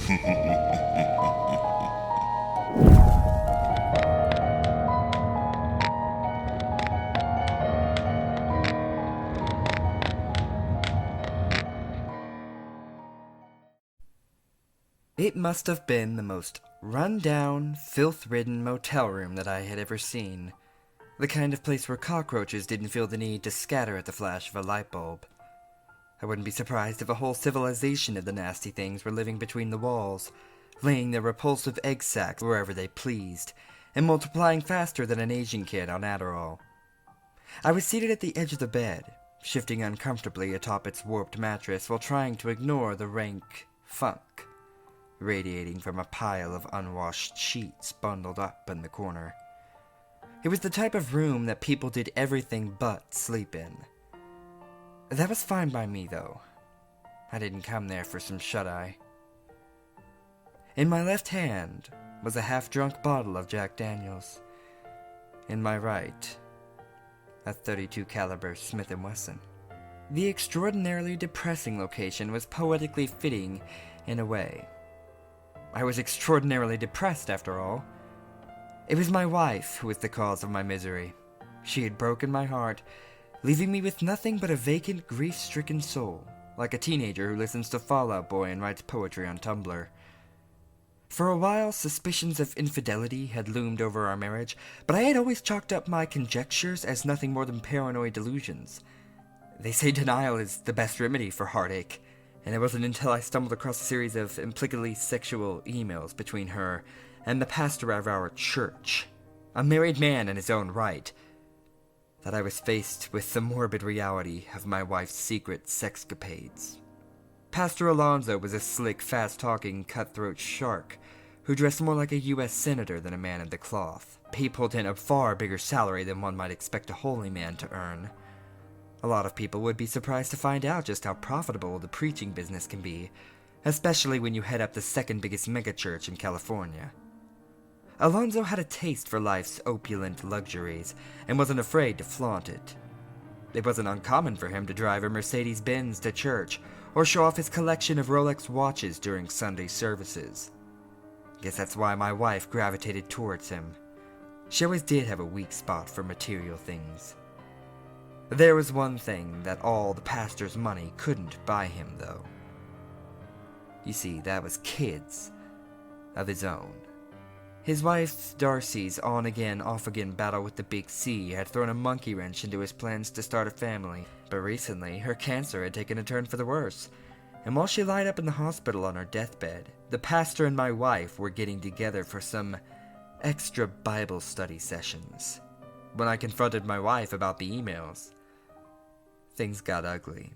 It must have been the most run-down, filth-ridden motel room that I had ever seen. The kind of place where cockroaches didn't feel the need to scatter at the flash of a light bulb. I wouldn't be surprised if a whole civilization of the nasty things were living between the walls, laying their repulsive egg sacs wherever they pleased, and multiplying faster than an Asian kid on Adderall. I was seated at the edge of the bed, shifting uncomfortably atop its warped mattress while trying to ignore the rank funk radiating from a pile of unwashed sheets bundled up in the corner. It was the type of room that people did everything but sleep in. That was fine by me, though. I didn't come there for some shut-eye. In my left hand was a half-drunk bottle of Jack Daniels. In my right, a .32 caliber Smith & Wesson. The extraordinarily depressing location was poetically fitting in a way. I was extraordinarily depressed, after all. It was my wife who was the cause of my misery. She had broken my heart, leaving me with nothing but a vacant, grief-stricken soul, like a teenager who listens to Fall Out Boy and writes poetry on Tumblr. For a while, suspicions of infidelity had loomed over our marriage, but I had always chalked up my conjectures as nothing more than paranoid delusions. They say denial is the best remedy for heartache, and it wasn't until I stumbled across a series of implicitly sexual emails between her and the pastor of our church, a married man in his own right, that I was faced with the morbid reality of my wife's secret sexcapades. Pastor Alonso was a slick, fast-talking, cutthroat shark who dressed more like a U.S. senator than a man of the cloth. He pulled in a far bigger salary than one might expect a holy man to earn. A lot of people would be surprised to find out just how profitable the preaching business can be, especially when you head up the second biggest megachurch in California. Alonso had a taste for life's opulent luxuries and wasn't afraid to flaunt it. It wasn't uncommon for him to drive a Mercedes-Benz to church or show off his collection of Rolex watches during Sunday services. Guess that's why my wife gravitated towards him. She always did have a weak spot for material things. There was one thing that all the pastor's money couldn't buy him, though. You see, that was kids of his own. His wife Darcy's on-again, off-again battle with the big C had thrown a monkey wrench into his plans to start a family, but recently her cancer had taken a turn for the worse, and while she lied up in the hospital on her deathbed, the pastor and my wife were getting together for some extra Bible study sessions. When I confronted my wife about the emails, things got ugly.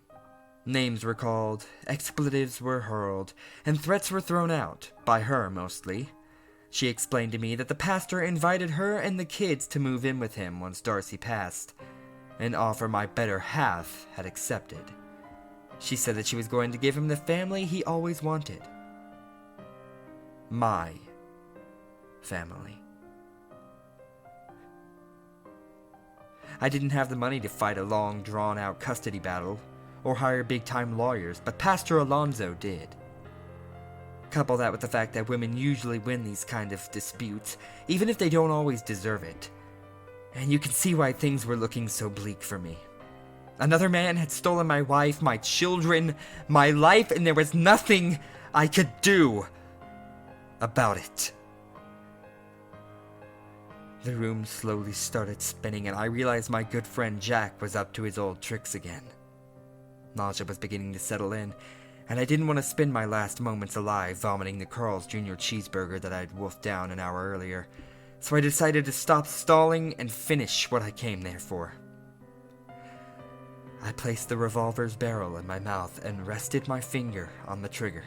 Names were called, expletives were hurled, and threats were thrown out, by her mostly. She explained to me that the pastor invited her and the kids to move in with him once Darcy passed, an offer my better half had accepted. She said that she was going to give him the family he always wanted. My family. I didn't have the money to fight a long, drawn-out custody battle, or hire big-time lawyers, but Pastor Alonso did. Couple that with the fact that women usually win these kind of disputes, even if they don't always deserve it, and you can see why things were looking so bleak for me. Another man had stolen my wife, my children, my life, and there was nothing I could do about it. The room slowly started spinning, and I realized my good friend Jack was up to his old tricks again. Nausea was beginning to settle in, and I didn't want to spend my last moments alive vomiting the Carl's Jr. cheeseburger that I'd wolfed down an hour earlier, so I decided to stop stalling and finish what I came there for. I placed the revolver's barrel in my mouth and rested my finger on the trigger.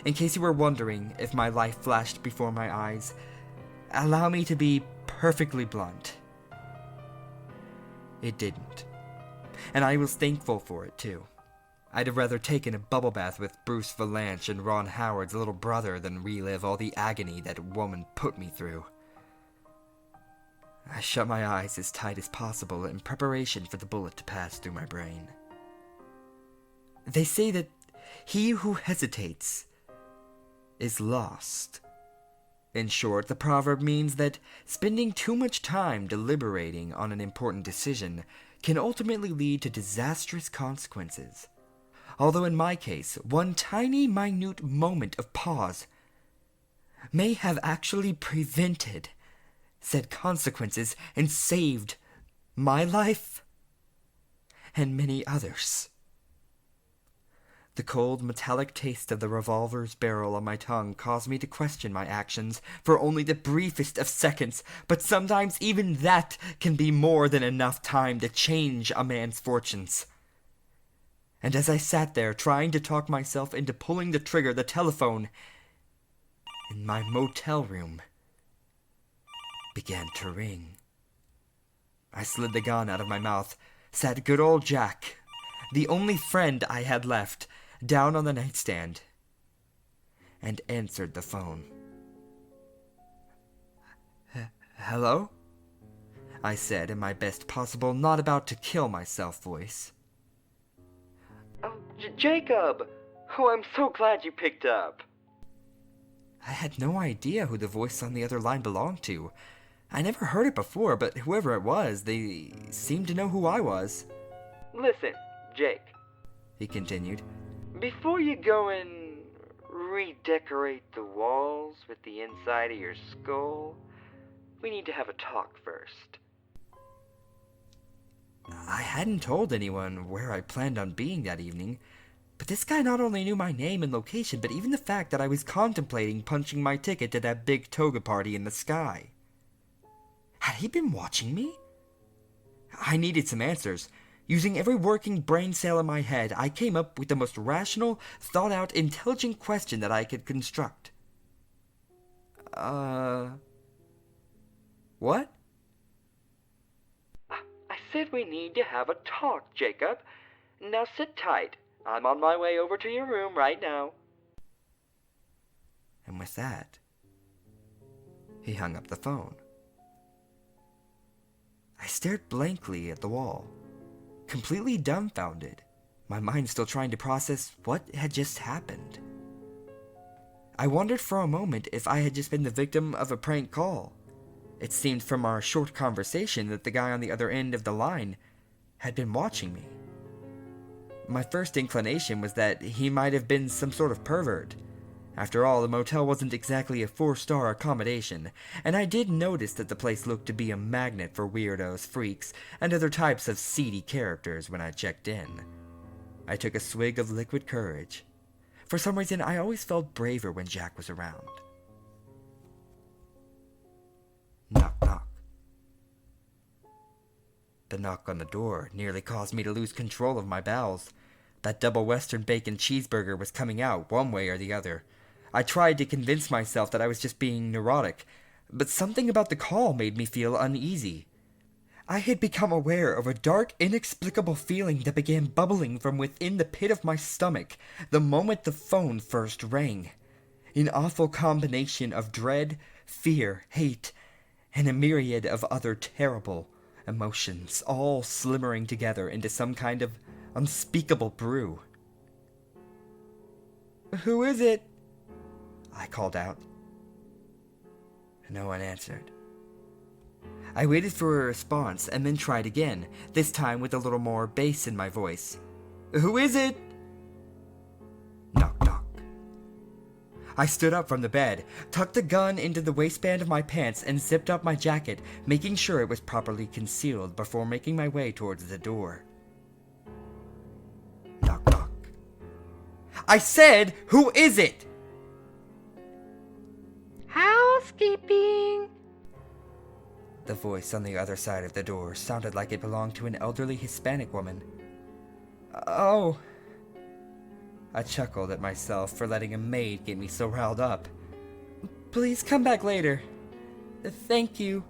In case you were wondering if my life flashed before my eyes, allow me to be perfectly blunt. It didn't. And I was thankful for it, too. I'd have rather taken a bubble bath with Bruce Valanche and Ron Howard's little brother than relive all the agony that woman put me through. I shut my eyes as tight as possible in preparation for the bullet to pass through my brain. They say that he who hesitates is lost. In short, the proverb means that spending too much time deliberating on an important decision can ultimately lead to disastrous consequences. Although in my case, one tiny, minute moment of pause may have actually prevented said consequences and saved my life and many others. The cold, metallic taste of the revolver's barrel on my tongue caused me to question my actions for only the briefest of seconds, but sometimes even that can be more than enough time to change a man's fortunes. And as I sat there trying to talk myself into pulling the trigger, the telephone in my motel room began to ring. I slid the gun out of my mouth, sat good old Jack, the only friend I had left, down on the nightstand, and answered the phone. Hello? I said in my best possible not about to kill myself voice. Oh, Jacob! Oh, I'm so glad you picked up. I had no idea who the voice on the other line belonged to. I never heard it before, but whoever it was, they seemed to know who I was. Listen, Jake, he continued, before you go and redecorate the walls with the inside of your skull, we need to have a talk first. I hadn't told anyone where I planned on being that evening, but this guy not only knew my name and location, but even the fact that I was contemplating punching my ticket to that big toga party in the sky. Had he been watching me? I needed some answers. Using every working brain cell in my head, I came up with the most rational, thought-out, intelligent question that I could construct. What? I said we need to have a talk, Jacob. Now sit tight. I'm on my way over to your room right now. And with that, he hung up the phone. I stared blankly at the wall, completely dumbfounded, my mind still trying to process what had just happened. I wondered for a moment if I had just been the victim of a prank call. It seemed from our short conversation that the guy on the other end of the line had been watching me. My first inclination was that he might have been some sort of pervert. After all, the motel wasn't exactly a 4-star accommodation, and I did notice that the place looked to be a magnet for weirdos, freaks, and other types of seedy characters when I checked in. I took a swig of liquid courage. For some reason, I always felt braver when Jack was around. Knock, knock. The knock on the door nearly caused me to lose control of my bowels. That double Western bacon cheeseburger was coming out one way or the other. I tried to convince myself that I was just being neurotic, but something about the call made me feel uneasy. I had become aware of a dark, inexplicable feeling that began bubbling from within the pit of my stomach the moment the phone first rang. An awful combination of dread, fear, hate, and a myriad of other terrible emotions, all slimmering together into some kind of unspeakable brew. "Who is it?" I called out. No one answered. I waited for a response and then tried again, this time with a little more bass in my voice. "Who is it?" Knock, knock. I stood up from the bed, tucked the gun into the waistband of my pants, and zipped up my jacket, making sure it was properly concealed before making my way towards the door. Knock, knock. I said, "Who is it?" "Housekeeping." The voice on the other side of the door sounded like it belonged to an elderly Hispanic woman. "Oh." I chuckled at myself for letting a maid get me so riled up. "Please come back later. Thank you."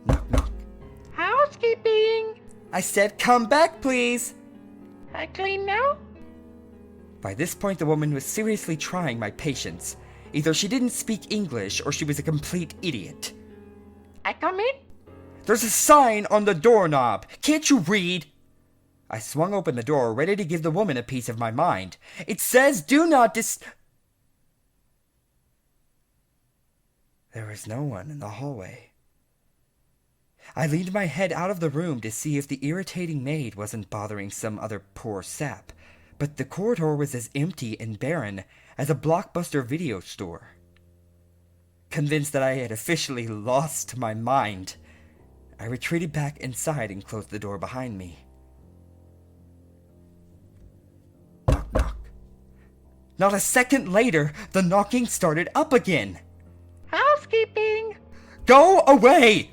Knock, knock. "Housekeeping." I said, "Come back, please." "I clean now?" By this point, the woman was seriously trying my patience. Either she didn't speak English or she was a complete idiot. "I come in?" "There's a sign on the doorknob. Can't you read?" I swung open the door, ready to give the woman a piece of my mind. "It says, 'Do not There was no one in the hallway. I leaned my head out of the room to see if the irritating maid wasn't bothering some other poor sap, but the corridor was as empty and barren as a Blockbuster video store. Convinced that I had officially lost my mind, I retreated back inside and closed the door behind me. Knock, knock. Not a second later, the knocking started up again. Housekeeping! Go away!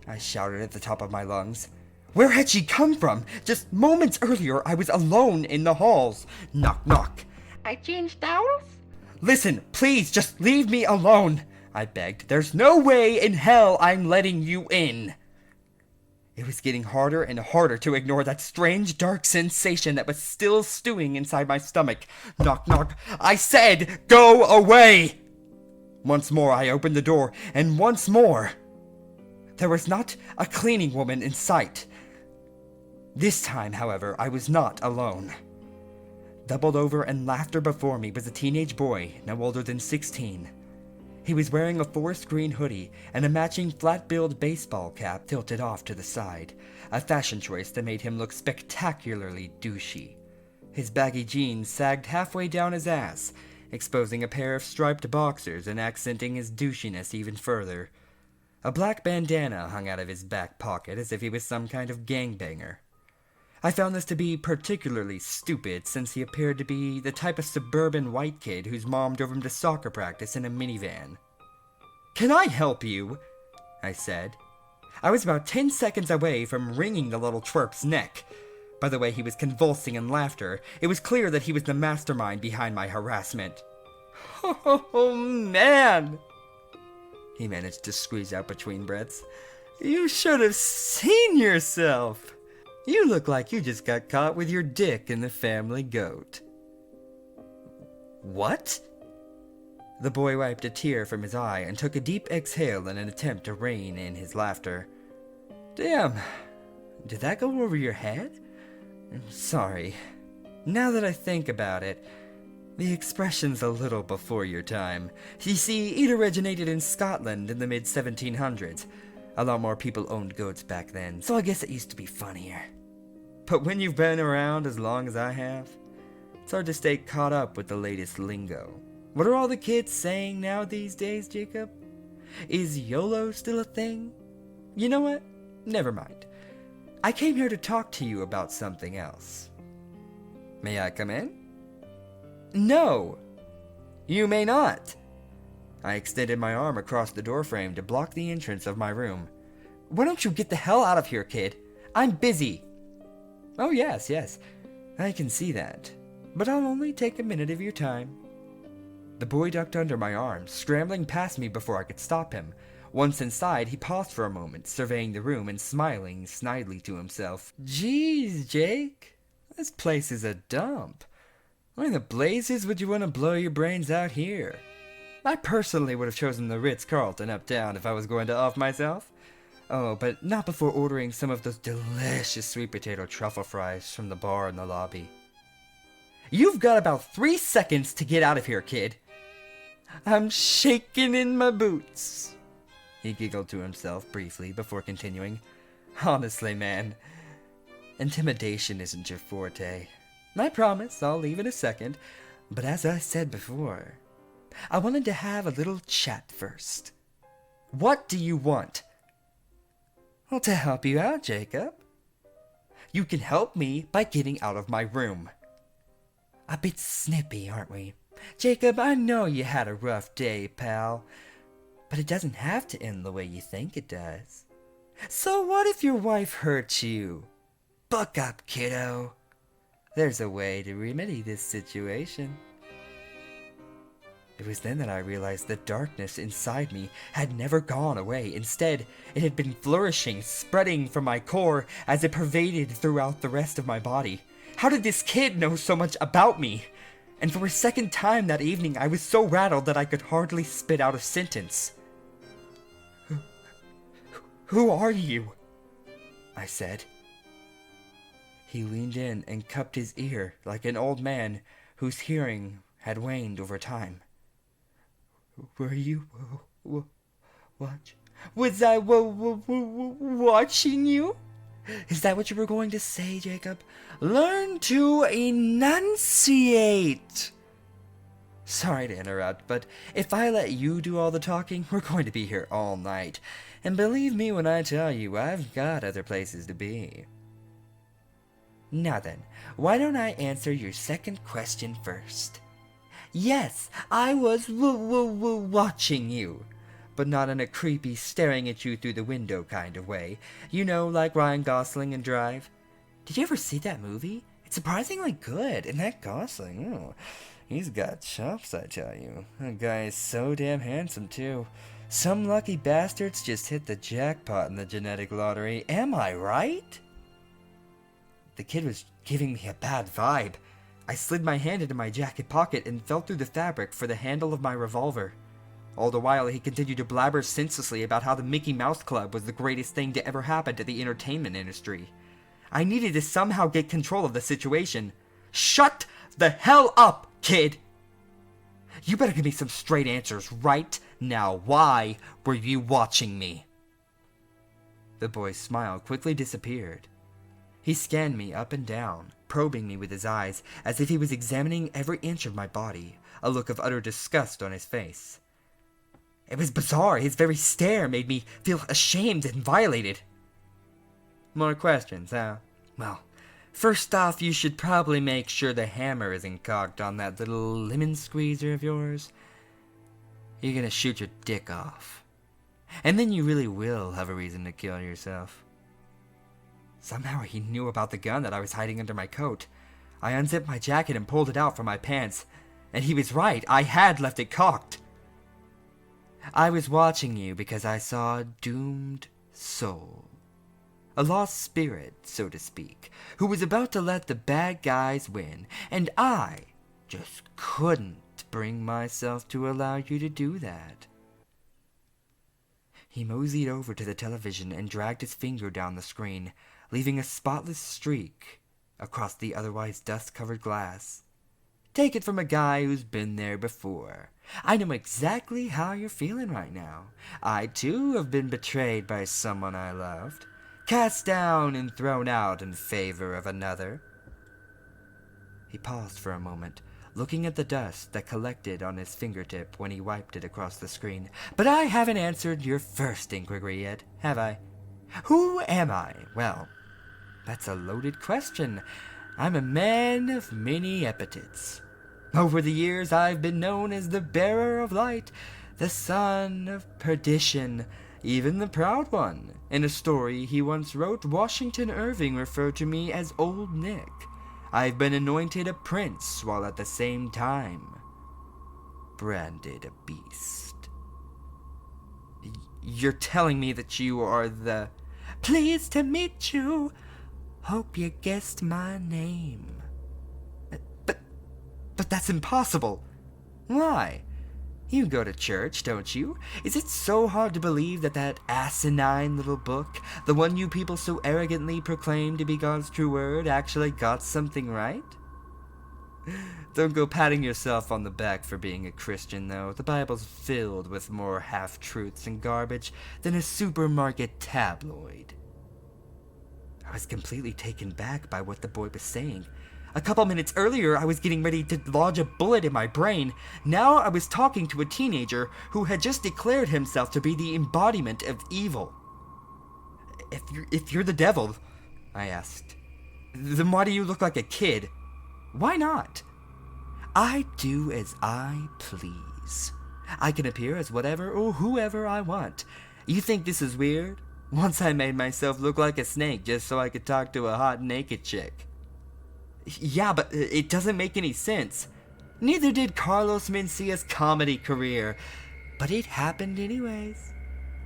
I shouted at the top of my lungs. Where had she come from? Just moments earlier, I was alone in the halls. Knock, knock. I changed towels? Listen, please, just leave me alone, I begged. There's no way in hell I'm letting you in. It was getting harder and harder to ignore that strange, dark sensation that was still stewing inside my stomach. Knock, knock. I said, go away! Once more, I opened the door, and once more. There was not a cleaning woman in sight. This time, however, I was not alone. Doubled over and laughter before me was a teenage boy, no older than 16. He was wearing a forest green hoodie and a matching flat-billed baseball cap tilted off to the side, a fashion choice that made him look spectacularly douchey. His baggy jeans sagged halfway down his ass, exposing a pair of striped boxers and accenting his douchiness even further. A black bandana hung out of his back pocket as if he was some kind of gangbanger. I found this to be particularly stupid since he appeared to be the type of suburban white kid whose mom drove him to soccer practice in a minivan. "Can I help you?" I said. I was about 10 seconds away from wringing the little twerp's neck. By the way he was convulsing in laughter, it was clear that he was the mastermind behind my harassment. "Oh, man!" he managed to squeeze out between breaths. "You should have seen yourself! You look like you just got caught with your dick in the family goat." "What?" The boy wiped a tear from his eye and took a deep exhale in an attempt to rein in his laughter. "Damn, did that go over your head? I'm sorry. Now that I think about it, the expression's a little before your time. You see, it originated in Scotland in the mid-1700s. A lot more people owned goats back then, so I guess it used to be funnier. But when you've been around as long as I have, it's hard to stay caught up with the latest lingo. What are all the kids saying now these days, Jacob? Is YOLO still a thing? You know what? Never mind. I came here to talk to you about something else. May I come in? No! You may not! I extended my arm across the doorframe to block the entrance of my room. Why don't you get the hell out of here, kid? I'm busy. Oh, yes, I can see that. But I'll only take a minute of your time. The boy ducked under my arm, scrambling past me before I could stop him. Once inside, he paused for a moment, surveying the room and smiling snidely to himself. Jeez, Jake, this place is a dump. Why in the blazes would you want to blow your brains out here? I personally would have chosen the Ritz-Carlton uptown if I was going to off myself. Oh, but not before ordering some of those delicious sweet potato truffle fries from the bar in the lobby. You've got about 3 seconds to get out of here, kid. I'm shaking in my boots. He giggled to himself briefly before continuing. Honestly, man, intimidation isn't your forte. I promise I'll leave in a second, but as I said before, I wanted to have a little chat first. What do you want? Well, to help you out, Jacob. You can help me by getting out of my room. A bit snippy, aren't we? Jacob, I know you had a rough day, pal, but it doesn't have to end the way you think it does. So what if your wife hurt you? Buck up, kiddo. There's a way to remedy this situation. It was then that I realized the darkness inside me had never gone away. Instead, it had been flourishing, spreading from my core as it pervaded throughout the rest of my body. How did this kid know so much about me? And for a second time that evening, I was so rattled that I could hardly spit out a sentence. Who are you? I said. He leaned in and cupped his ear like an old man whose hearing had waned over time. Were you Watch? Was I watching you? Is that what you were going to say, Jacob? Learn to enunciate! Sorry to interrupt, but if I let you do all the talking, we're going to be here all night. And believe me when I tell you, I've got other places to be. Now then, why don't I answer your second question first? Yes, I was watching you. But not in a creepy, staring at you through the window kind of way. You know, like Ryan Gosling in Drive. Did you ever see that movie? It's surprisingly good, and that Gosling, oh, he's got chops, I tell you. That guy is so damn handsome, too. Some lucky bastards just hit the jackpot in the genetic lottery, am I right? The kid was giving me a bad vibe. I slid my hand into my jacket pocket and felt through the fabric for the handle of my revolver. All the while, he continued to blabber senselessly about how the Mickey Mouse Club was the greatest thing to ever happen to the entertainment industry. I needed to somehow get control of the situation. Shut the hell up, kid! You better give me some straight answers right now. Why were you watching me? The boy's smile quickly disappeared. He scanned me up and down, probing me with his eyes, as if he was examining every inch of my body, a look of utter disgust on his face. It was bizarre. His very stare made me feel ashamed and violated. More questions, huh? Well, first off, you should probably make sure the hammer isn't cocked on that little lemon squeezer of yours. You're gonna shoot your dick off. And then you really will have a reason to kill yourself. Somehow he knew about the gun that I was hiding under my coat. I unzipped my jacket and pulled it out from my pants. And he was right. I had left it cocked. I was watching you because I saw a doomed soul. A lost spirit, so to speak, who was about to let the bad guys win, and I just couldn't bring myself to allow you to do that. He moseyed over to the television and dragged his finger down the screen, leaving a spotless streak across the otherwise dust-covered glass. Take it from a guy who's been there before. I know exactly how you're feeling right now. I, too, have been betrayed by someone I loved, cast down and thrown out in favor of another. He paused for a moment, looking at the dust that collected on his fingertip when he wiped it across the screen. But I haven't answered your first inquiry yet, have I? Who am I? Well, that's a loaded question. I'm a man of many epithets. Over the years, I've been known as the bearer of light, the son of perdition, even the proud one. In a story he once wrote, Washington Irving referred to me as Old Nick. I've been anointed a prince, while at the same time branded a beast. You're telling me that you are the... Pleased to meet you. Hope you guessed my name. But that's impossible. Why? You go to church, don't you? Is it so hard to believe that that asinine little book, the one you people so arrogantly proclaim to be God's true word, actually got something right? Don't go patting yourself on the back for being a Christian, though. The Bible's filled with more half-truths and garbage than a supermarket tabloid. I was completely taken back by what the boy was saying. A couple minutes earlier, I was getting ready to lodge a bullet in my brain. Now I was talking to a teenager who had just declared himself to be the embodiment of evil. If you're the devil, I asked, then why do you look like a kid? Why not? I do as I please. I can appear as whatever or whoever I want. You think this is weird? Once I made myself look like a snake just so I could talk to a hot naked chick. Yeah, but it doesn't make any sense. Neither did Carlos Mencia's comedy career. But it happened anyways.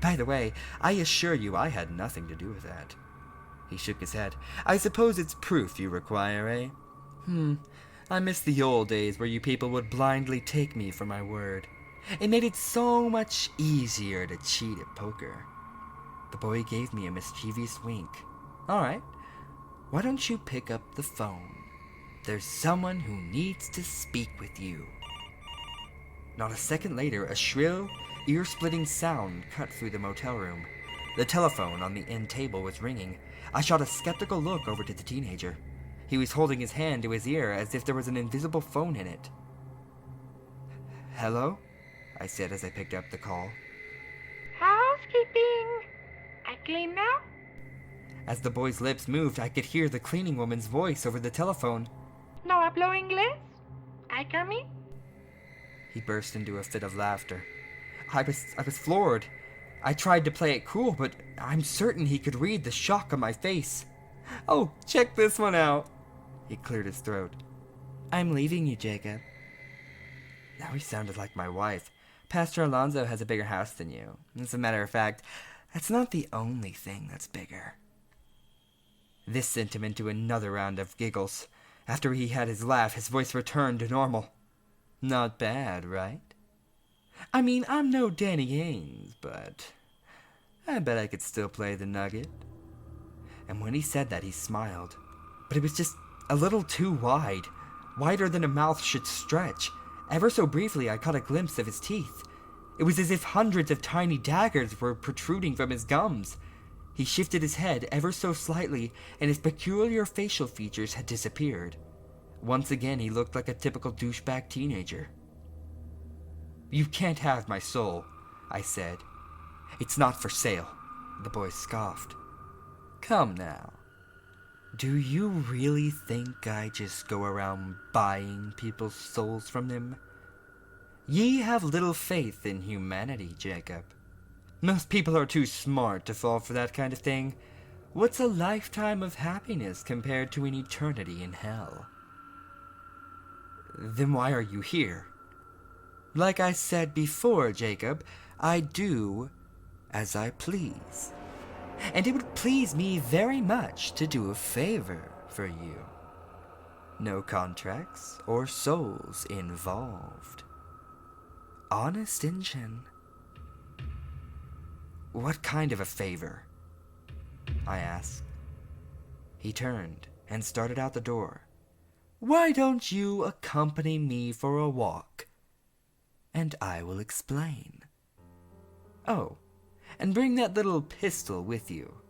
By the way, I assure you I had nothing to do with that. He shook his head. I suppose it's proof you require, eh? I miss the old days where you people would blindly take me for my word. It made it so much easier to cheat at poker. The boy gave me a mischievous wink. All right, why don't you pick up the phone? There's someone who needs to speak with you. Not a second later, a shrill, Ear-splitting sound cut through the motel room. The telephone on the end table was ringing. I shot a skeptical look over to the teenager. He was holding his hand to his ear as if there was an invisible phone in it. "Hello?" I said as I picked up the call. Housekeeping. I clean now? As the boy's lips moved, I could hear the cleaning woman's voice over the telephone. No hablo inglés? I come in? He burst into a fit of laughter. I was floored. I tried to play it cool, but I'm certain he could read the shock on my face. "Oh, check this one out." He cleared his throat. "I'm leaving you, Jacob." Now he sounded like my wife. "Pastor Alonso has a bigger house than you. As a matter of fact, that's not the only thing that's bigger." This sent him into another round of giggles. After he had his laugh, his voice returned to normal. "Not bad, right? I mean, I'm no Danny Haynes, but I bet I could still play the nugget." And when he said that, he smiled. But it was just a little too wide. Wider than a mouth should stretch. Ever so briefly, I caught a glimpse of his teeth. It was as if hundreds of tiny daggers were protruding from his gums. He shifted his head ever so slightly, and his peculiar facial features had disappeared. Once again, he looked like a typical douchebag teenager. "You can't have my soul," I said. "It's not for sale." The boy scoffed. "Come now. Do you really think I just go around buying people's souls from them? Ye have little faith in humanity, Jacob. Most people are too smart to fall for that kind of thing. What's a lifetime of happiness compared to an eternity in hell?" "Then why are you here?" "Like I said before, Jacob, I do as I please. And it would please me very much to do a favor for you. No contracts or souls involved. Honest Injun." "What kind of a favor?" I asked. He turned and started out the door. "Why don't you accompany me for a walk? And I will explain. Oh, and bring that little pistol with you."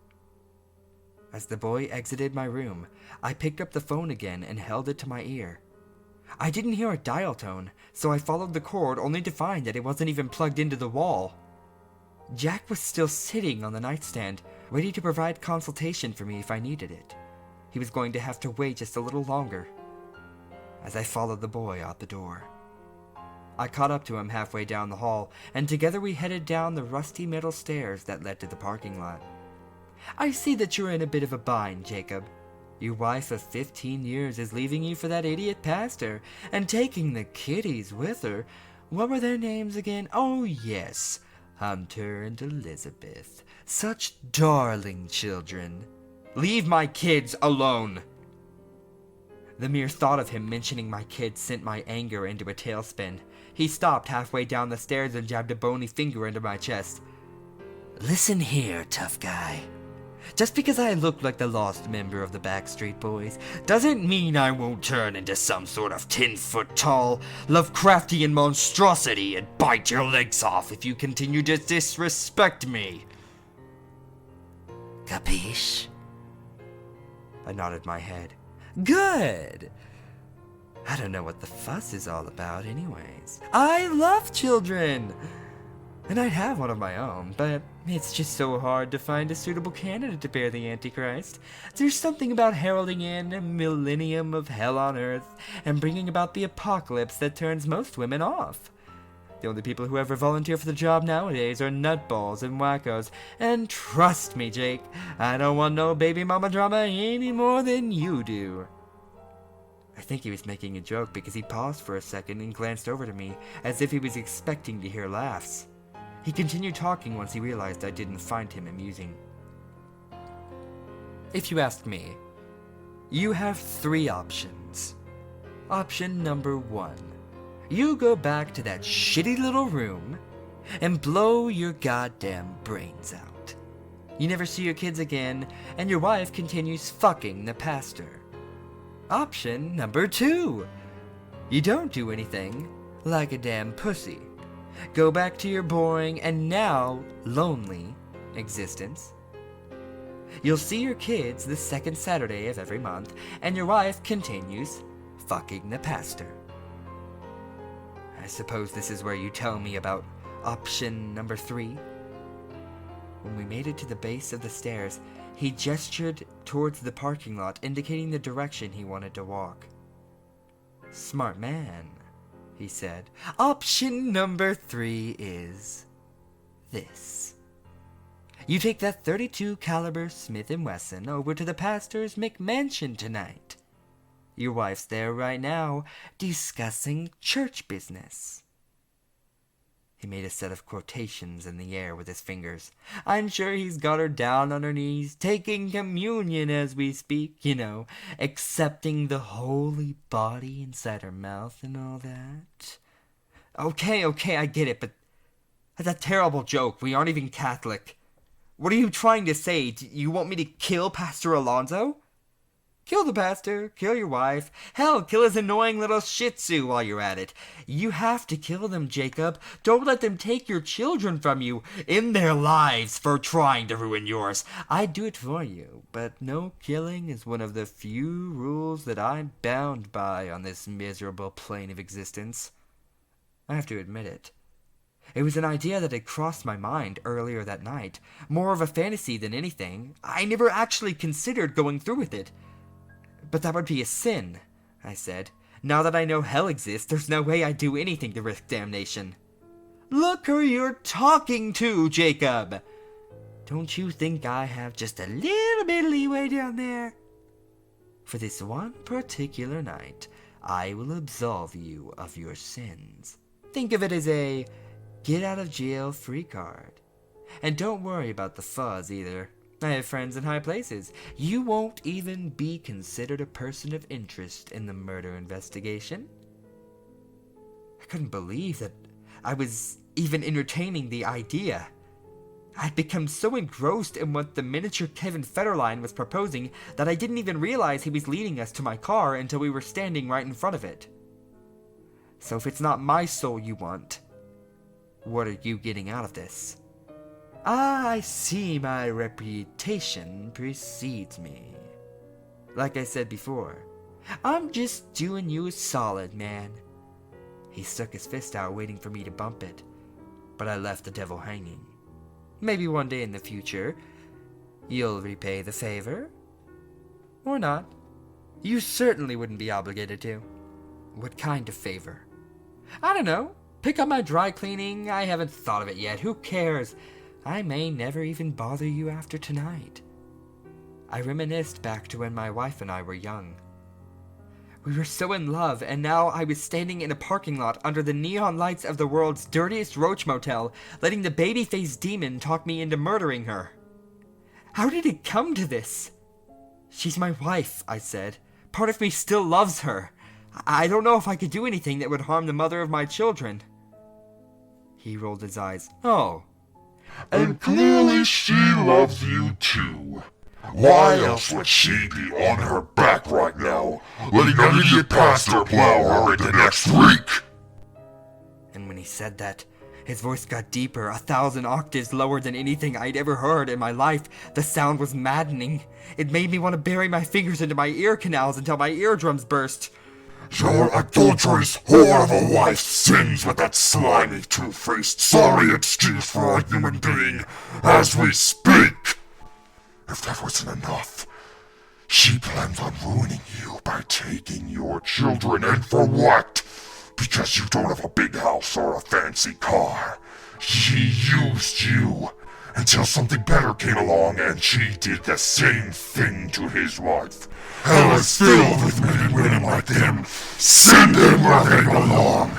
As the boy exited my room, I picked up the phone again and held it to my ear. I didn't hear a dial tone, so I followed the cord only to find that it wasn't even plugged into the wall. Jack was still sitting on the nightstand, ready to provide consultation for me if I needed it. He was going to have to wait just a little longer. As I followed the boy out the door, I caught up to him halfway down the hall, and together we headed down the rusty metal stairs that led to the parking lot. "I see that you're in a bit of a bind, Jacob. Your wife of 15 years is leaving you for that idiot pastor, and taking the kiddies with her. What were their names again? Oh, yes, Hunter and Elizabeth. Such darling children. Leave my kids alone." The mere thought of him mentioning my kids sent my anger into a tailspin. He stopped halfway down the stairs and jabbed a bony finger into my chest. "Listen here, tough guy. Just because I look like the lost member of the Backstreet Boys doesn't mean I won't turn into some sort of 10-foot-tall Lovecraftian monstrosity and bite your legs off if you continue to disrespect me. Capiche?" I nodded my head. "Good. I don't know what the fuss is all about anyways. I love children. And I'd have one of my own, but it's just so hard to find a suitable candidate to bear the Antichrist. There's something about heralding in a millennium of hell on earth and bringing about the apocalypse that turns most women off. The only people who ever volunteer for the job nowadays are nutballs and wackos, and trust me, Jake, I don't want no baby mama drama any more than you do." I think he was making a joke because he paused for a second and glanced over to me as if he was expecting to hear laughs. He continued talking once he realized I didn't find him amusing. "If you ask me, you have 3 options. Option number 1. You go back to that shitty little room and blow your goddamn brains out. You never see your kids again, and your wife continues fucking the pastor. Option number 2. You don't do anything like a damn pussy. Go back to your boring and now lonely existence. You'll see your kids the second Saturday of every month, and your wife continues fucking the pastor. I suppose this is where you tell me about option number 3? When we made it to the base of the stairs, he gestured towards the parking lot, indicating the direction he wanted to walk. Smart man, he said. Option number 3 is this. You take that .32 caliber Smith & Wesson over to the pastor's McMansion tonight. Your wife's there right now, discussing church business. He made a set of quotations in the air with his fingers. I'm sure he's got her down on her knees, taking communion as we speak, accepting the holy body inside her mouth and all that. Okay, I get it, but that's a terrible joke. We aren't even Catholic. What are you trying to say? Do you want me to kill Pastor Alonso? Kill the pastor, kill your wife, hell, kill his annoying little shih tzu while you're at it. You have to kill them, Jacob. Don't let them take your children from you in their lives for trying to ruin yours. I'd do it for you, but no killing is one of the few rules that I'm bound by on this miserable plane of existence. I have to admit it. It was an idea that had crossed my mind earlier that night, more of a fantasy than anything. I never actually considered going through with it. But that would be a sin, I said. Now that I know hell exists, there's no way I'd do anything to risk damnation. Look who you're talking to, Jacob! Don't you think I have just a little bit of leeway down there? For this one particular night, I will absolve you of your sins. Think of it as a get-out-of-jail-free card. And don't worry about the fuzz either. I have friends in high places. You won't even be considered a person of interest in the murder investigation. I couldn't believe that I was even entertaining the idea. I'd become so engrossed in what the miniature Kevin Federline was proposing that I didn't even realize he was leading us to my car until we were standing right in front of it. So if it's not my soul you want, what are you getting out of this? I see my reputation precedes me. Like I said before, I'm just doing you a solid, man. He stuck his fist out waiting for me to bump it, but I left the devil hanging. Maybe one day in the future, you'll repay the favor? Or not. You certainly wouldn't be obligated to. What kind of favor? I don't know. Pick up my dry cleaning? I haven't thought of it yet. Who cares? I may never even bother you after tonight. I reminisced back to when my wife and I were young. We were so in love, and now I was standing in a parking lot under the neon lights of the world's dirtiest roach motel, letting the baby-faced demon talk me into murdering her. How did it come to this? She's my wife, I said. Part of me still loves her. I don't know if I could do anything that would harm the mother of my children. He rolled his eyes. Oh. And clearly she loves you too. Why else would she be on her back right now, letting an idiot pastor plow her into next week? And when he said that, his voice got deeper, 1,000 octaves lower than anything I'd ever heard in my life. The sound was maddening. It made me want to bury my fingers into my ear canals until my eardrums burst. Your adulterous whore of a wife sins with that slimy, two-faced, sorry excuse for a human being as we speak. If that wasn't enough, she plans on ruining you by taking your children, and for what? Because you don't have a big house or a fancy car. She used you until something better came along, and she did the same thing to his wife. Hell is filled with men and women like them. Send them where they belong.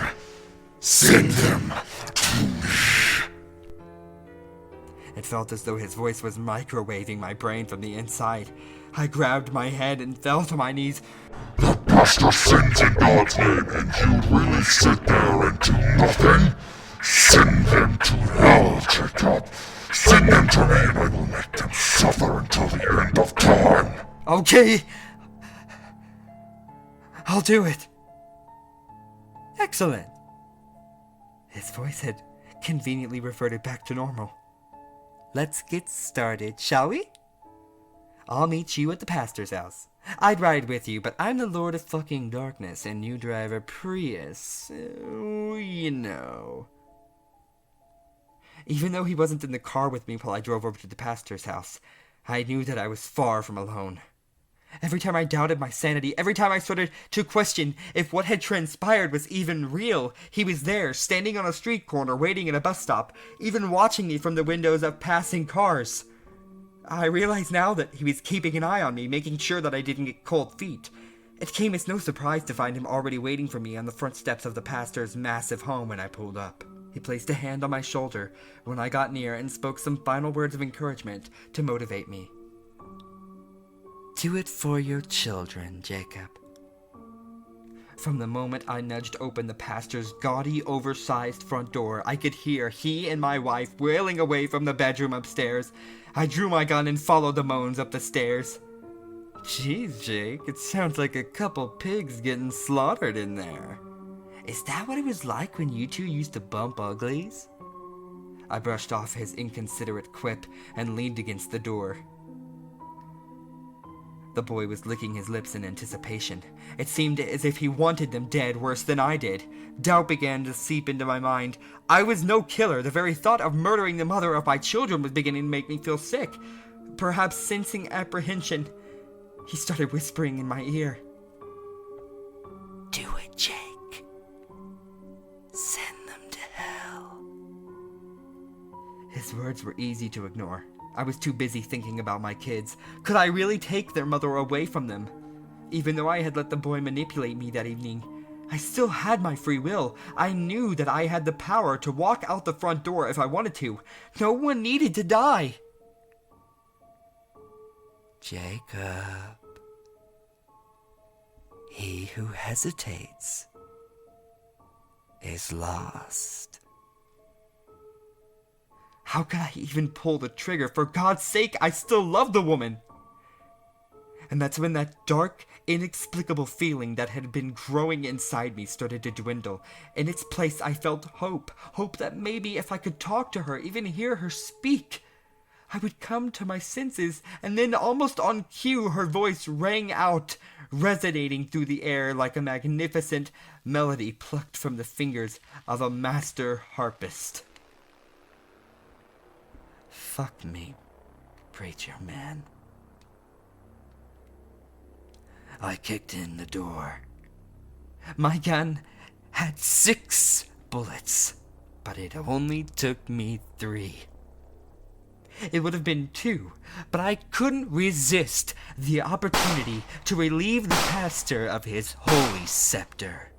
Send them to me. It felt as though his voice was microwaving my brain from the inside. I grabbed my head and fell to my knees. The pastor sins in God's name, and you really sit there and do nothing? Send them to hell, Jacob. Send them to me, and I will make them suffer until the end of time. Okay. I'll do it. Excellent. His voice had conveniently reverted back to normal. Let's get started, shall we? I'll meet you at the pastor's house. I'd ride with you, but I'm the Lord of fucking Darkness, and you drive a Prius, so you know. Even though he wasn't in the car with me while I drove over to the pastor's house, I knew that I was far from alone. Every time I doubted my sanity, every time I started to question if what had transpired was even real, he was there, standing on a street corner, waiting at a bus stop, even watching me from the windows of passing cars. I realize now that he was keeping an eye on me, making sure that I didn't get cold feet. It came as no surprise to find him already waiting for me on the front steps of the pastor's massive home when I pulled up. He placed a hand on my shoulder when I got near and spoke some final words of encouragement to motivate me. Do it for your children, Jacob. From the moment I nudged open the pastor's gaudy, oversized front door, I could hear he and my wife wailing away from the bedroom upstairs. I drew my gun and followed the moans up the stairs. Jeez, Jake, it sounds like a couple pigs getting slaughtered in there. Is that what it was like when you two used to bump uglies? I brushed off his inconsiderate quip and leaned against the door. The boy was licking his lips in anticipation. It seemed as if he wanted them dead worse than I did. Doubt began to seep into my mind. I was no killer. The very thought of murdering the mother of my children was beginning to make me feel sick. Perhaps sensing apprehension, he started whispering in my ear. Do it, Jake. Send them to hell. His words were easy to ignore. I was too busy thinking about my kids. Could I really take their mother away from them? Even though I had let the boy manipulate me that evening, I still had my free will. I knew that I had the power to walk out the front door if I wanted to. No one needed to die. Jacob, he who hesitates is lost. How could I even pull the trigger? For God's sake, I still love the woman. And that's when that dark, inexplicable feeling that had been growing inside me started to dwindle. In its place, I felt hope. Hope that maybe if I could talk to her, even hear her speak, I would come to my senses. And then, almost on cue, her voice rang out, resonating through the air like a magnificent melody plucked from the fingers of a master harpist. Fuck me, preacher man. I kicked in the door. My gun had 6 bullets, but it only took me 3. It would have been 2, but I couldn't resist the opportunity to relieve the pastor of his holy scepter.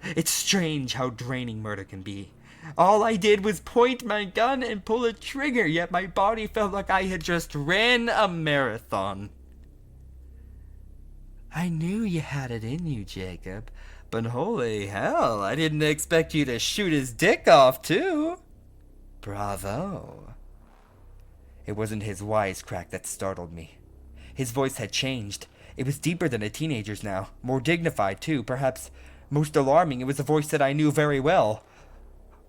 It's strange how draining murder can be. All I did was point my gun and pull a trigger, yet my body felt like I had just ran a marathon. I knew you had it in you, Jacob, but holy hell, I didn't expect you to shoot his dick off, too. Bravo. It wasn't his wisecrack that startled me. His voice had changed. It was deeper than a teenager's now, more dignified, too. Perhaps most alarming, it was a voice that I knew very well.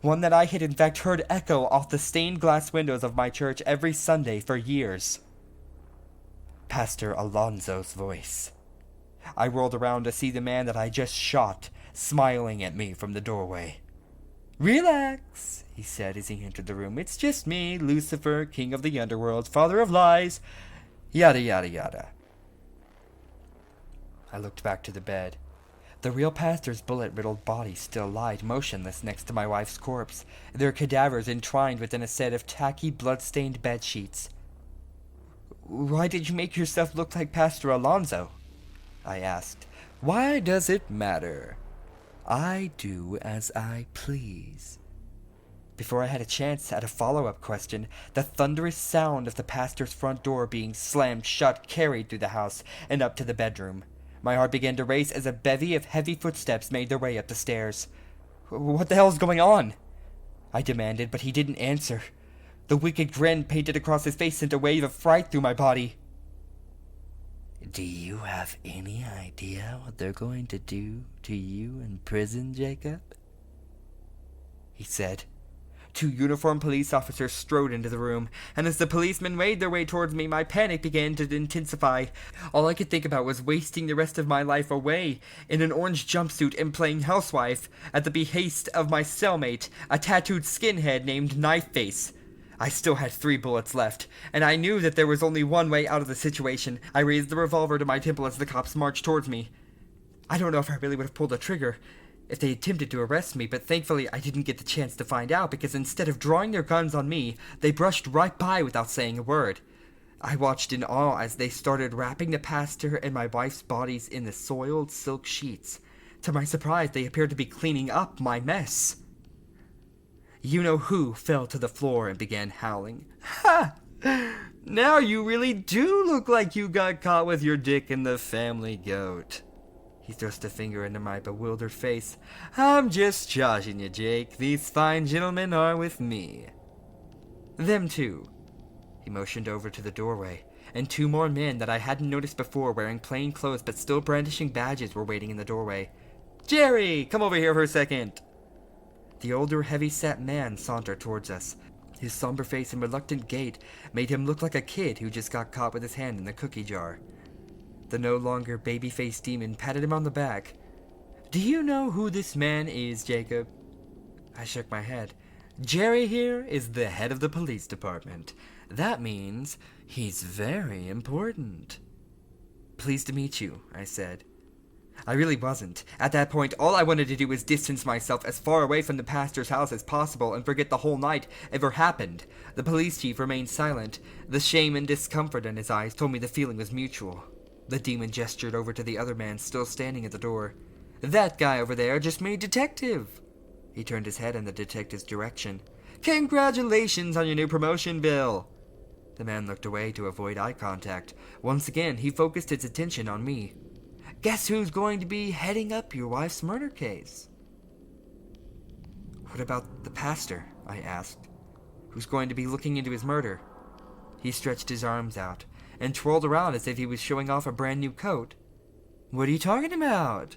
One that I had in fact heard echo off the stained glass windows of my church every Sunday for years. Pastor Alonso's voice. I rolled around to see the man that I just shot, smiling at me from the doorway. Relax, he said as he entered the room. It's just me, Lucifer, king of the underworld, father of lies, yada yada yada. I looked back to the bed. The real pastor's bullet-riddled body still lied motionless next to my wife's corpse, their cadavers entwined within a set of tacky, blood-stained bedsheets. Why did you make yourself look like Pastor Alonso? I asked. Why does it matter? I do as I please. Before I had a chance at a follow-up question, the thunderous sound of the pastor's front door being slammed shut carried through the house and up to the bedroom. My heart began to race as a bevy of heavy footsteps made their way up the stairs. What the hell's going on? I demanded, but he didn't answer. The wicked grin painted across his face sent a wave of fright through my body. Do you have any idea what they're going to do to you in prison, Jacob? He said. 2 uniformed police officers strode into the room, and as the policemen made their way towards me, my panic began to intensify. All I could think about was wasting the rest of my life away in an orange jumpsuit and playing housewife at the behest of my cellmate, a tattooed skinhead named Knifeface. I still had 3 bullets left, and I knew that there was only one way out of the situation. I raised the revolver to my temple as the cops marched towards me. I don't know if I really would have pulled the trigger if they attempted to arrest me, but thankfully I didn't get the chance to find out, because instead of drawing their guns on me, they brushed right by without saying a word. I watched in awe as they started wrapping the pastor and my wife's bodies in the soiled silk sheets. To my surprise, they appeared to be cleaning up my mess. You-know-who fell to the floor and began howling. Ha! Now you really do look like you got caught with your dick in the family goat. He thrust a finger into my bewildered face. I'm just joshing you, Jake. These fine gentlemen are with me. Them 2. He motioned over to the doorway, and 2 more men that I hadn't noticed before, wearing plain clothes but still brandishing badges, were waiting in the doorway. Jerry, come over here for a second. The older, heavy-set man sauntered towards us. His somber face and reluctant gait made him look like a kid who just got caught with his hand in the cookie jar. The no longer baby-faced demon patted him on the back. Do you know who this man is, Jacob? I shook my head. Jerry here is the head of the police department. That means he's very important. Pleased to meet you, I said. I really wasn't. At that point, all I wanted to do was distance myself as far away from the pastor's house as possible and forget the whole night ever happened. The police chief remained silent. The shame and discomfort in his eyes told me the feeling was mutual. The demon gestured over to the other man still standing at the door. That guy over there just made detective. He turned his head in the detective's direction. Congratulations on your new promotion, Bill. The man looked away to avoid eye contact. Once again, he focused his attention on me. Guess who's going to be heading up your wife's murder case? What about the pastor? I asked. Who's going to be looking into his murder? He stretched his arms out and twirled around as if he was showing off a brand new coat. What are you talking about?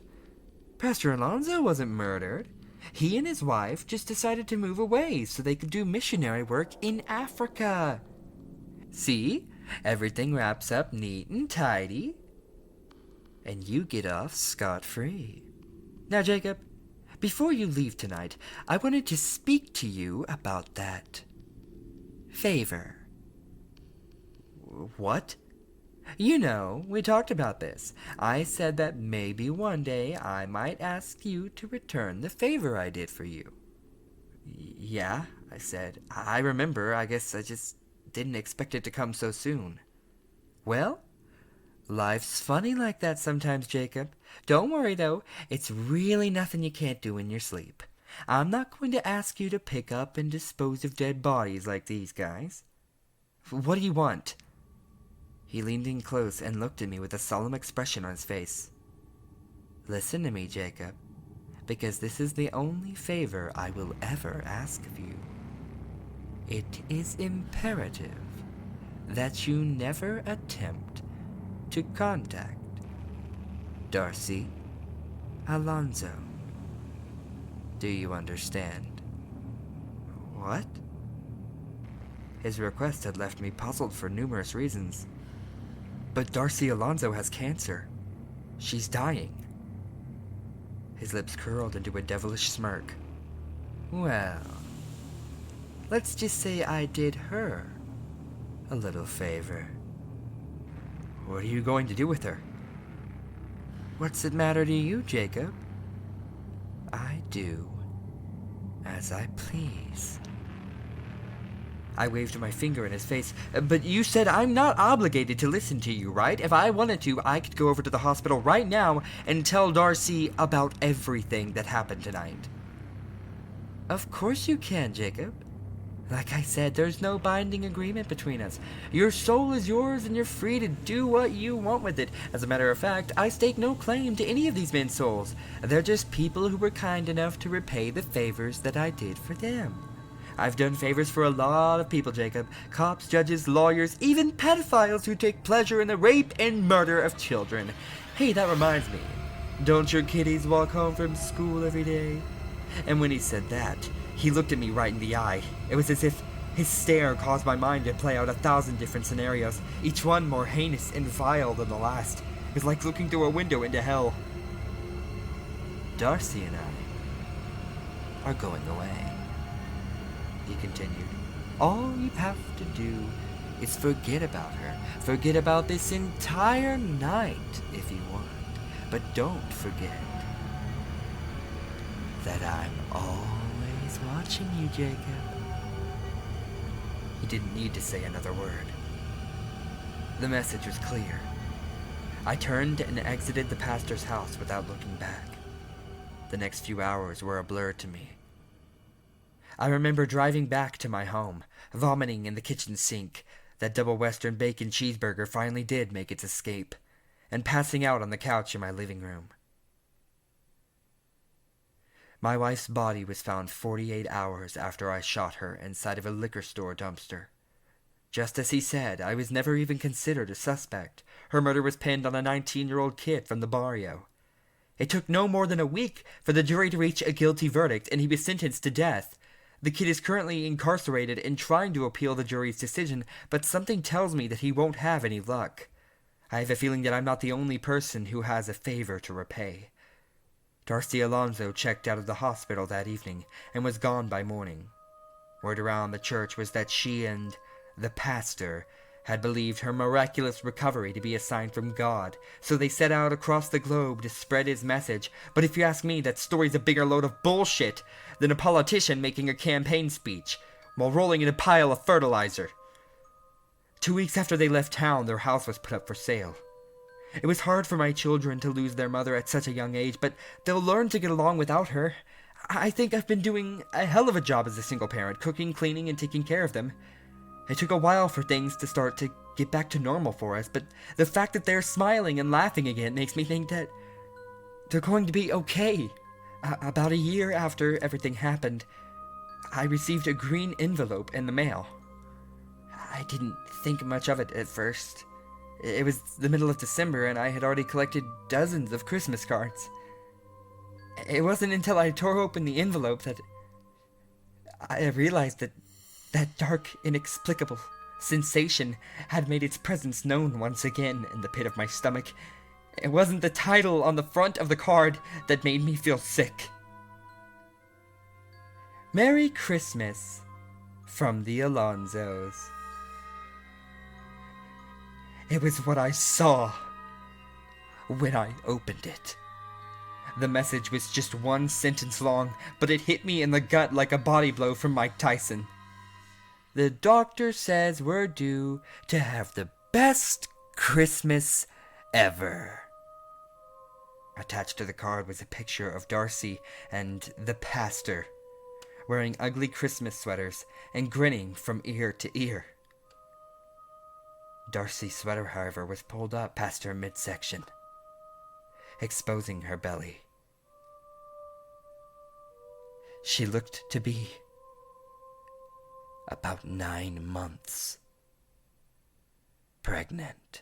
Pastor Alonso wasn't murdered. He and his wife just decided to move away so they could do missionary work in Africa. See? Everything wraps up neat and tidy. And you get off scot-free. Now, Jacob, before you leave tonight, I wanted to speak to you about that favor. What? You know, we talked about this. I said that maybe one day I might ask you to return the favor I did for you. Yeah, I said. I remember. I guess I just didn't expect it to come so soon. Well, life's funny like that sometimes, Jacob. Don't worry, though. It's really nothing you can't do in your sleep. I'm not going to ask you to pick up and dispose of dead bodies like these guys. What do you want? He leaned in close and looked at me with a solemn expression on his face. Listen to me, Jacob, because this is the only favor I will ever ask of you. It is imperative that you never attempt to contact Darcy Alonso. Do you understand? What? His request had left me puzzled for numerous reasons. But Darcy Alonso has cancer. She's dying. His lips curled into a devilish smirk. Well, let's just say I did her a little favor. What are you going to do with her? What's it matter to you, Jacob? I do as I please. I waved my finger in his face. But you said I'm not obligated to listen to you, right? If I wanted to, I could go over to the hospital right now and tell Darcy about everything that happened tonight. Of course you can, Jacob. Like I said, there's no binding agreement between us. Your soul is yours and you're free to do what you want with it. As a matter of fact, I stake no claim to any of these men's souls. They're just people who were kind enough to repay the favors that I did for them. I've done favors for a lot of people, Jacob. Cops, judges, lawyers, even pedophiles who take pleasure in the rape and murder of children. Hey, that reminds me. Don't your kiddies walk home from school every day? And when he said that, He looked at me right in the eye. It was as if his stare caused my mind to play out 1,000 different scenarios, each one more heinous and vile than the last. It was like looking through a window into hell. "Darcy and I are going away," he continued. "All you have to do is forget about her. Forget about this entire night if you want. But don't forget that I'm always watching you, Jacob." He didn't need to say another word. The message was clear. I turned and exited the pastor's house without looking back. The next few hours were a blur to me. I remember driving back to my home, vomiting in the kitchen sink. That double Western bacon cheeseburger finally did make its escape, and passing out on the couch in my living room. My wife's body was found 48 hours after I shot her inside of a liquor store dumpster. Just as he said, I was never even considered a suspect. Her murder was pinned on a 19-year-old kid from the barrio. It took no more than a week for the jury to reach a guilty verdict, and he was sentenced to death. The kid is currently incarcerated and trying to appeal the jury's decision, but something tells me that he won't have any luck. I have a feeling that I'm not the only person who has a favor to repay. Darcy Alonso checked out of the hospital that evening and was gone by morning. Word around the church was that she and the pastor had believed her miraculous recovery to be a sign from God, so they set out across the globe to spread his message. But if you ask me, that story's a bigger load of bullshit than a politician making a campaign speech while rolling in a pile of fertilizer. 2 weeks after they left town, their house was put up for sale. It was hard for my children to lose their mother at such a young age, but they'll learn to get along without her. I think I've been doing a hell of a job as a single parent, cooking, cleaning, and taking care of them. It took a while for things to start to get back to normal for us, but the fact that they're smiling and laughing again makes me think that they're going to be okay. About a year after everything happened, I received a green envelope in the mail. I didn't think much of it at first. It was the middle of December, and I had already collected dozens of Christmas cards. It wasn't until I tore open the envelope that I realized that dark, inexplicable sensation had made its presence known once again in the pit of my stomach. It wasn't the title on the front of the card that made me feel sick. "Merry Christmas from the Alonsos." It was what I saw when I opened it. The message was just one sentence long, but it hit me in the gut like a body blow from Mike Tyson. "The doctor says we're due to have the best Christmas ever." Attached to the card was a picture of Darcy and the pastor, wearing ugly Christmas sweaters and grinning from ear to ear. Darcy's sweater, however, was pulled up past her midsection, exposing her belly. She looked to be about 9 months pregnant.